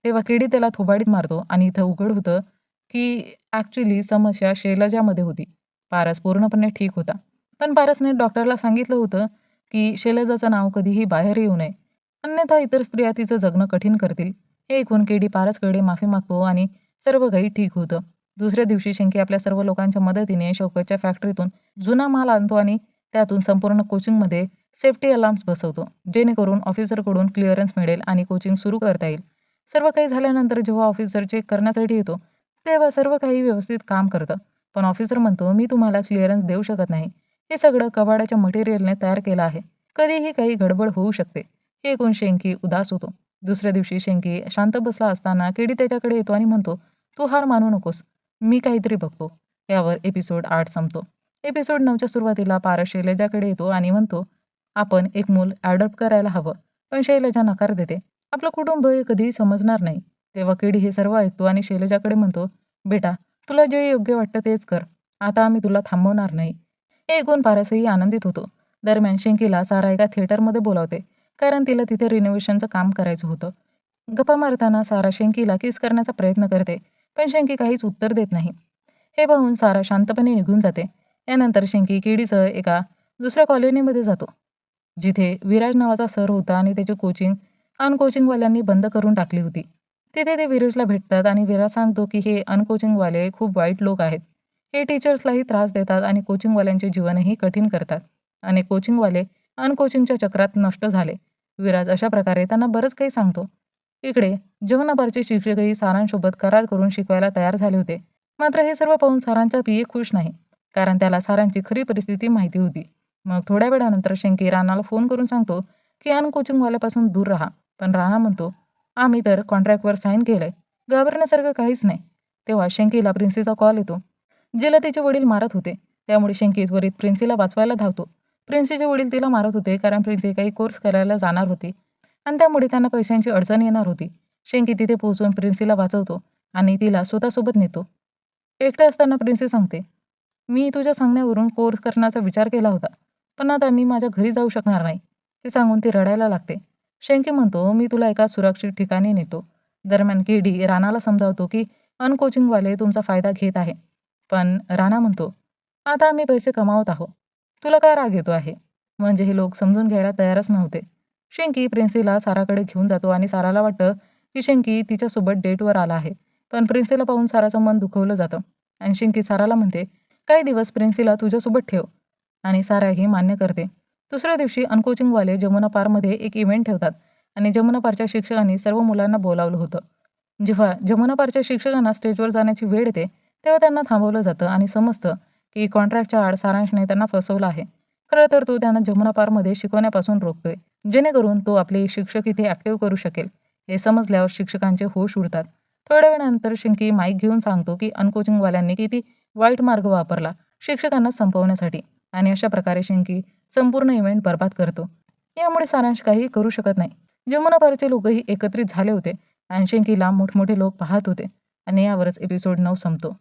तेव्हा केडी त्याला थोबाडीत मारतो आणि इथं उघड होतं की ॲक्चुअली समस्या शैलजामध्ये होती. पारस पूर्णपणे ठीक होता. पण पारसने डॉक्टरला सांगितलं होतं की शैलजाचं नाव कधीही बाहेर येऊ नये, अन्यथा इतर स्त्रिया तिचं जगणं कठीण करतील. हे ऐकून केडी पारसकडे माफी मागतो आणि सर्व काही ठीक होतं. दुसऱ्या दिवशी शिंकी आपल्या सर्व लोकांच्या मदतीने शौकतच्या फॅक्टरीतून जुना माल आणतो आणि त्यातून संपूर्ण कोचिंगमध्ये सेफ्टी अलार्म्स बसवतो, जेणेकरून ऑफिसरकडून क्लिअरन्स मिळेल आणि कोचिंग सुरू करता येईल. सर्व काही झाल्यानंतर जेव्हा ऑफिसर चेक करण्यासाठी येतो, तेव्हा सर्व काही व्यवस्थित काम करतं. पण ऑफिसर म्हणतो, मी तुम्हाला क्लिअरन्स देऊ शकत नाही. हे सगळं कबाडाच्या मटेरियलने तयार केलं आहे. कधीही काही गडबड होऊ शकते. हे ऐकून शेंकी उदास होतो. दुसऱ्या दिवशी शेंकी शांत बसला असताना केडी त्याच्याकडे येतो आणि म्हणतो, तू हार मानू नकोस. मी काहीतरी बघतो. यावर एपिसोड 8 संपतो. एपिसोड 9च्या सुरुवातीला पारस शैलजाकडे येतो आणि म्हणतो, आपण एक मूल अडॉप्ट करायला हवं. पण शैलजा नकार देते. आपलं कुटुंब हे कधीही समजणार नाही. तेव्हा केडी हे सर्व ऐकतो आणि शैलजाकडे म्हणतो, बेटा, तुला जे योग्य वाटतं तेच कर. आता आम्ही तुला थांबवणार नाही. हे ऐकून पारसही आनंदित होतो. दरम्यान शेंकीला सारा एका थिएटरमध्ये बोलावते, कारण तिला तिथे रिनोव्हेशनचं काम करायचं होतं. गप्पा मारताना सारा शेंकीला किस करण्याचा प्रयत्न करते, पण शेंकी काहीच उत्तर देत नाही. हे पाहून सारा शांतपणे निघून जाते. यानंतर शेंकी केडीसह एका दुसऱ्या कॉलनीमध्ये जातो, जिथे विराज नावाचा सर होता आणि त्याची कोचिंग अनकोचिंगवाल्यांनी बंद करून टाकली होती. तिथे ते विराजला भेटतात आणि विराज सांगतो की हे अनकोचिंगवाले खूप वाईट लोक आहेत. हे टीचर्सलाही त्रास देतात आणि कोचिंगवाल्यांचे जीवनही कठीण करतात. अनेक कोचिंगवाले अनकोचिंगच्या चक्रात नष्ट झाले. विराज अशा प्रकारे त्यांना बरंच काही सांगतो. इकडे जमुनाबारचे शिक्षकही सारांसोबत करार करून शिकवायला तयार झाले होते. मात्र हे सर्व पाहून सारांचा पीए खुश नाही, कारण त्याला सारांची खरी परिस्थिती माहिती होती. मग थोड्या वेळानंतर शेंकी राणाला फोन करून सांगतो की अनकोचिंगवाल्यापासून दूर राहा. पण राणा म्हणतो, आम्ही तर कॉन्ट्रॅक्टवर साईन केलंय. घाबरण्यासारखं काहीच नाही. तेव्हा शेंकीला प्रिन्सीचा कॉल येतो, जिला तिचे वडील मारत होते. त्यामुळे शेंकी त्वरित प्रिन्सीला वाचवायला धावतो. प्रिन्सीचे वडील तिला मारत होते कारण प्रिन्सी काही कोर्स करायला जाणार होती आणि त्यामुळे त्यांना पैशांची अडचण येणार होती. शेंकी तिथे पोहोचून प्रिन्सीला वाचवतो आणि तिला स्वतःसोबत नेतो. एकटे असताना प्रिन्सी सांगते, मी तुझ्या सांगण्यावरून कोर्स करण्याचा विचार केला होता, पण आता मी माझ्या घरी जाऊ शकणार नाही. ते सांगून ती रडायला लागते. शेंकी म्हणतो, मी तुला एका सुरक्षित ठिकाणी नेतो. दरम्यान केडी राणाला समजावतो की अनकोचिंगवाले तुमचा फायदा घेत आहे. पण राणा म्हणतो, आता आम्ही पैसे कमावत आहोत. तुला काय राग येतो आहे? म्हणजे हे लोक समजून घ्यायला तयारच नव्हते. शेंकी प्रिन्सीला साराकडे घेऊन जातो आणि साराला वाटतं की शेंकी तिच्यासोबत डेटवर आला आहे. पण प्रिन्सीला पाहून साराचं मन दुखवलं जातं आणि शेंकी साराला म्हणते, काही दिवस प्रिन्सीला तुझ्यासोबत ठेव. आणि साराही मान्य करते. दुसऱ्या दिवशी अनकोचिंगवाले जमुना पारमध्ये एक इव्हेंट ठेवतात आणि जमुना पारच्या शिक्षकांनी सर्व मुलांना बोलावलं होतं. जेव्हा जमुना पारच्या शिक्षकांना स्टेजवर जाण्याची वेळ येते, तेव्हा त्यांना थांबवलं जातं आणि समजतं की कॉन्ट्रॅक्टच्या आड सारांशने त्यांना फसवलं आहे. खरं तर तो त्यांना जमुना पारमध्ये शिकवण्यापासून रोखतोय, जेणेकरून तो आपले शिक्षक इथे ॲक्टिव्ह करू शकेल. हे समजल्यावर शिक्षकांचे होश उडतात. थोड्या वेळानंतर शिंकी माईक घेऊन सांगतो की अनकोचिंगवाल्यांनी किती वाईट मार्ग वापरला शिक्षकांना संपवण्यासाठी आणि अशा प्रकारे शिंकी संपूर्ण इव्हेंट बरबाद करतो. यामुळे सारांश काही करू शकत नाही. जमुना पारचे लोकही एकत्रित झाले होते आणि शिंकीला मोठमोठे लोक पाहत होते आणि यावरच एपिसोड 9 संपतो.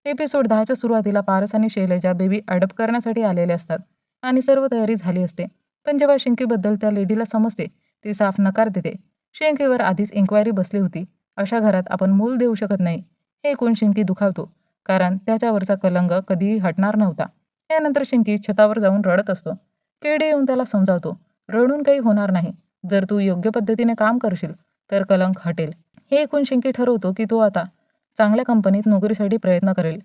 एपिसोड 10च्या सुरुवातीला पारस आणि शैलजा बेबी अडॉप्ट करण्यासाठी आलेले असतात. आणि सर्व तयारी झाली असते. पण जेव्हा शिंकीबद्दल त्या लेडीला समजते, ती साफ नकार देते. शिंकीवर आधीच इन्क्वायरी बसली होती. अशा घरात आपण मूल देऊ शकत नाही. हे ऐकून शिंकी दुखावतो, कारण त्याच्यावरचा कलंक कधीही हटणार नव्हता. यानंतर शिंकी छतावर जाऊन रडत असतो. केडी येऊन त्याला समजावतो, रडून काही होणार नाही. जर तू योग्य पद्धतीने काम करशील, तर कलंक हटेल. हे ऐकून शिंकी ठरवतो की तो आता चांगल्या कंपनीत नोकरीसाठी प्रयत्न करेल.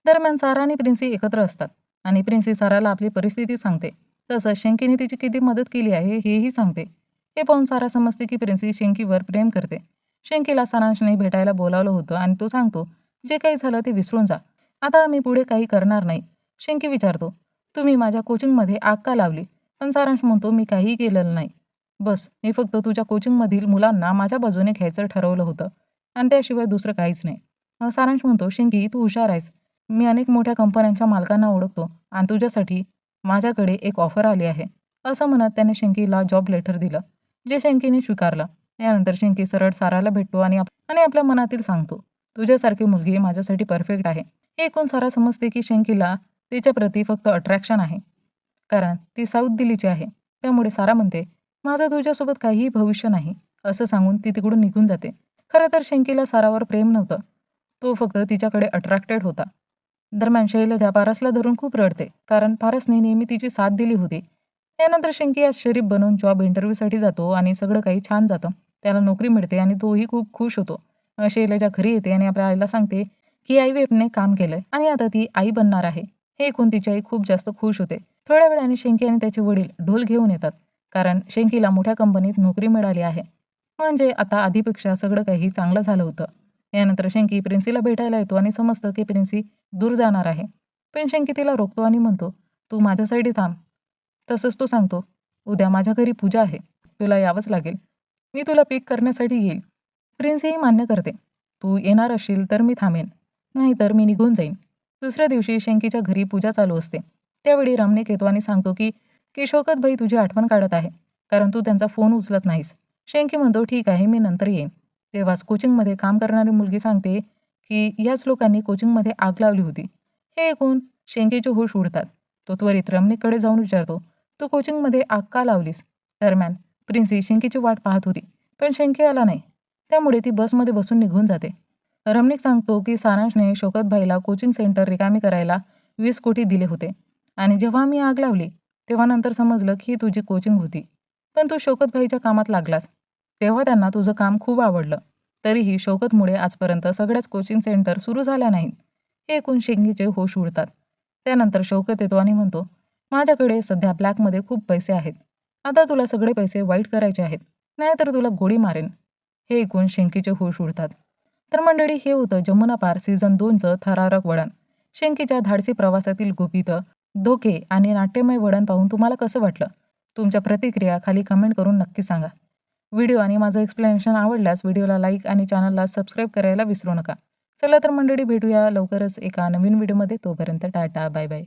दरम्यान सारा आणि प्रिन्सी एकत्र असतात आणि प्रिन्सी साराला आपली परिस्थिती सांगते. तसंच शिंकीने तिची किती मदत केली आहे हेही सांगते. हे पाहून सारा समजते की प्रिन्सी शिंकीवर प्रेम करते. शिंकीला सारांशने भेटायला बोलावलं होतं आणि तो सांगतो, जे काही झालं ते विसरून जा. आता मी पुढे काही करणार नाही. शिंकी विचारतो, तुम्ही माझ्या कोचिंगमध्ये आग का लावली? पण सारांश म्हणतो, मी काहीही केलेलं नाही. बस मी फक्त तुझ्या कोचिंगमधील मुलांना माझ्या बाजूने घ्यायचं ठरवलं होतं आणि त्याशिवाय दुसरं काहीच नाही. मग सारांश म्हणतो, शिंकी तू हुशार आहेस. मी अनेक मोठ्या कंपन्यांच्या मालकांना ओळखतो आणि तुझ्यासाठी माझ्याकडे एक ऑफर आली आहे. असं म्हणत त्याने शिंकीला जॉब लेटर दिलं, जे शिंकीने स्वीकारलं. यानंतर शिंकी सरळ साराला भेटतो आणि आपल्या मनातील सांगतो, तुझ्यासारखी मुलगी माझ्यासाठी परफेक्ट आहे. हे ऐकून सारा समजते की शिंकीला तिच्याप्रती फक्त अट्रॅक्शन आहे, कारण ती साऊथ दिल्लीची आहे. त्यामुळे सारा म्हणते, माझं तुझ्यासोबत काहीही भविष्य नाही, असं सांगून ती तिकडून निघून जाते. खरं तर शिंकीला सारावर प्रेम नव्हतं. तो फक्त तिच्याकडे अट्रॅक्टेड होता. दरम्यान शैलजा पारसला धरून खूप रडते, कारण पारसने नेहमी तिची साथ दिली होती. त्यानंतर शिंकी आज शरीफ बनून जॉब इंटरव्ह्यूसाठी जातो आणि सगळं काही छान जातं. त्याला नोकरी मिळते आणि तोही खूप खुश होतो. शैलजा घरी येते आणि आपल्या आईला सांगते की IVFने काम केलंय आणि आता ती आई बनणार आहे. हे ऐकून तिची आई खूप जास्त खुश होते. थोड्या वेळाने शिंकी आणि त्याचे वडील ढोल घेऊन येतात, कारण शिंकीला मोठ्या कंपनीत नोकरी मिळाली आहे. म्हणजे आता आधीपेक्षा सगळं काही चांगलं झालं होतं. यानंतर शिंकी प्रिन्सीला भेटायला येतो आणि समजतं की प्रिन्सी दूर जाणार आहे. पण शिंकी तिला रोखतो आणि म्हणतो, तू माझ्यासाठी थांब. तसंच तो सांगतो, उद्या माझ्या घरी पूजा आहे. तुला यावंच लागेल. मी तुला पिक करण्यासाठी येईल. प्रिन्सीही मान्य करते. तू येणार असशील तर मी थांबेन, नाहीतर मी निघून जाईन. दुसऱ्या दिवशी शिंकीच्या घरी पूजा चालू असते. त्यावेळी रमणीक येतो आणि सांगतो की की शौकत भाई तुझी आठवण काढत आहे, कारण तू त्यांचा फोन उचलत नाहीस. शिंकी म्हणतो, ठीक आहे मी नंतर येईन. तेव्हाच कोचिंगमध्ये काम करणारी मुलगी सांगते की याच लोकांनी कोचिंगमध्ये आग लावली होती. हे ऐकून शिंकीचे होश उडतात. तो त्वरित रमणीकडे जाऊन विचारतो, तू कोचिंगमध्ये आग का लावलीस? दरम्यान प्रिन्सी शिंकीची वाट पाहत होती, पण शिंकी आला नाही. त्यामुळे ती बसमध्ये बसून निघून जाते. रमणीक सांगतो की सारांशने शौकत भाईला कोचिंग सेंटर रिकामी करायला 20 कोटी दिले होते आणि जेव्हा मी आग लावली, तेव्हा नंतर समजलं की ही तुझी कोचिंग होती. पण तू शौकत भाईच्या कामात लागलास. तेव्हा त्यांना तुझं काम खूप आवडलं. तरीही शौकतमुळे आजपर्यंत सगळ्याच कोचिंग सेंटर सुरू झाल्या नाहीत. हे ऐकून शिंकीचे होश उडतात. त्यानंतर शौकत येतो आणि म्हणतो, माझ्याकडे सध्या ब्लॅकमध्ये खूप पैसे आहेत. आता तुला सगळे पैसे वाईट करायचे आहेत, नाहीतर तुला गोळी मारेन. हे ऐकून शिंकीचे होश उडतात. तर मंडळी, हे होतं जमुना पार सीझन 2चं थरारक वळण. शिंकीच्या धाडसी प्रवासातील गुपितं, धोके आणि नाट्यमय वळण पाहून तुम्हाला कसं वाटलं? तुमच्या प्रतिक्रिया खाली कमेंट करून नक्की सांगा. व्हिडिओ आणि माझं एक्सप्लेनेशन आवडल्यास व्हिडिओला लाईक आणि चॅनलला सबस्क्राईब करायला विसरू नका. चला तर मंडळी, भेटूया लवकरच एका नवीन व्हिडिओमध्ये. तोपर्यंत टाटा, बाय बाय.